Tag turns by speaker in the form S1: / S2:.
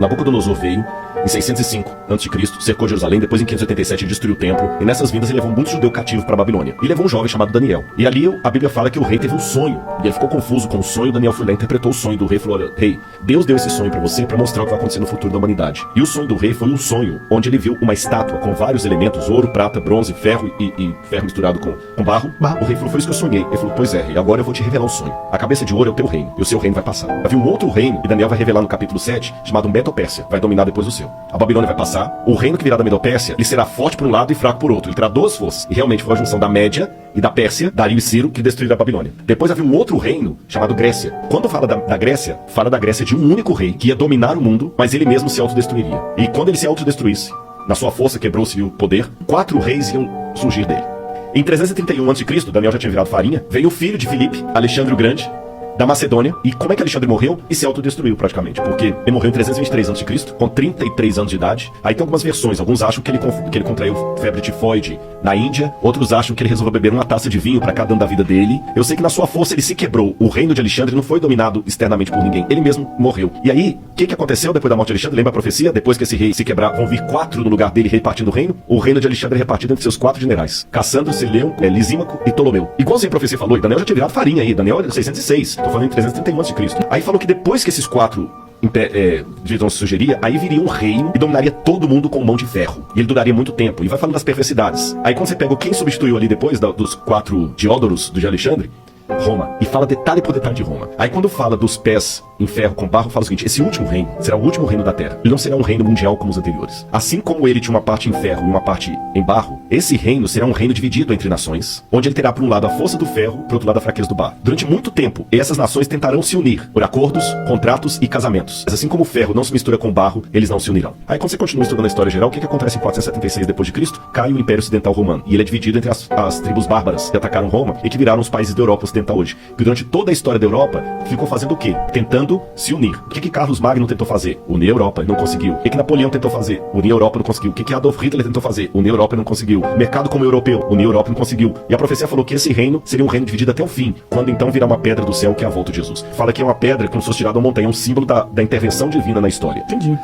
S1: Nabucodonosor veio em 605 a.C., cercou Jerusalém, depois em 587 destruiu o templo, e nessas vindas ele levou muitos judeus cativos para a Babilônia. E levou um jovem chamado Daniel. E ali a Bíblia fala que o rei teve um sonho, e ele ficou confuso com o sonho. Daniel foi lá, interpretou o sonho do rei e falou: olha, rei, Deus deu esse sonho para você para mostrar o que vai acontecer no futuro da humanidade. E o sonho do rei foi um sonho onde ele viu uma estátua com vários elementos, ouro, prata, bronze, ferro e ferro misturado com barro. O rei falou: foi isso que eu sonhei. Ele falou: pois é, rei, agora eu vou te revelar um sonho. A cabeça de ouro é o teu reino, e o seu reino vai passar. Vai vir um outro reino, e Daniel vai revelar no capítulo 7, chamado Medo-Pérsia, vai dominar depois do seu. A Babilônia vai passar, o reino que virá da Medo-Pérsia, ele será forte por um lado e fraco por outro. Ele terá duas forças. E realmente foi a junção da Média e da Pérsia, Dario e Ciro, que destruíram a Babilônia. Depois havia um outro reino chamado Grécia. Quando fala da Grécia, fala da Grécia de um único rei que ia dominar o mundo, mas ele mesmo se autodestruiria. E quando ele se autodestruísse, na sua força quebrou-se o poder, 4 reis iam surgir dele. Em 331 a.C., Daniel já tinha virado farinha, veio o filho de Filipe, Alexandre o Grande, da Macedônia. E como é que Alexandre morreu? E se autodestruiu praticamente, porque ele morreu em 323 a.C., com 33 anos de idade. Aí tem algumas versões, alguns acham que ele contraiu febre tifoide na Índia, outros acham que ele resolveu beber uma taça de vinho para cada ano da vida dele. Eu sei que na sua força ele se quebrou. O reino de Alexandre não foi dominado externamente por ninguém, ele mesmo morreu. E aí, o que aconteceu depois da morte de Alexandre? Lembra a profecia? Depois que esse rei se quebrar, vão vir 4 no lugar dele repartindo o reino. O reino de Alexandre é repartido entre seus 4 generais: Cassandro, Seleuco, Lisímaco e Ptolomeu. Igualzinho a profecia falou, e Daniel já tinha virado farinha aí. Daniel é 606, tô falando em 331 a.C. Aí falou que depois que esses 4 divisões se sugeria, aí viria um reino e dominaria todo mundo com mão de ferro. E ele duraria muito tempo. E vai falando das perversidades. Aí quando você pega quem substituiu ali depois dos 4 Diódoros de Alexandre, Roma. E fala detalhe por detalhe de Roma. Aí quando fala dos pés em ferro com barro, fala o seguinte: esse último reino será o último reino da terra. Ele não será um reino mundial como os anteriores. Assim como ele tinha uma parte em ferro e uma parte em barro, esse reino será um reino dividido entre nações, onde ele terá por um lado a força do ferro, por outro lado a fraqueza do barro. Durante muito tempo, essas nações tentarão se unir por acordos, contratos e casamentos. Mas assim como o ferro não se mistura com o barro, eles não se unirão. Aí quando você continua estudando a história geral, o que acontece em 476 depois de Cristo? Cai o Império Ocidental Romano. E ele é dividido entre as tribos bárbaras que atacaram Roma e que viraram os países da Europa Ocidental hoje. Que durante toda a história da Europa, ficou fazendo o quê? Tentando se unir. O que Carlos Magno tentou fazer? Unir a Europa, não conseguiu. O que Napoleão tentou fazer? Unir a Europa, não conseguiu. O que Adolf Hitler tentou fazer? Unir a Europa, não conseguiu. Mercado como europeu, unir a Europa, não conseguiu. E a profecia falou que esse reino seria um reino dividido até o fim, quando então virá uma pedra do céu, que é a volta de Jesus. Fala que é uma pedra como se fosse tirada da montanha, é um símbolo da intervenção divina na história.
S2: Entendi.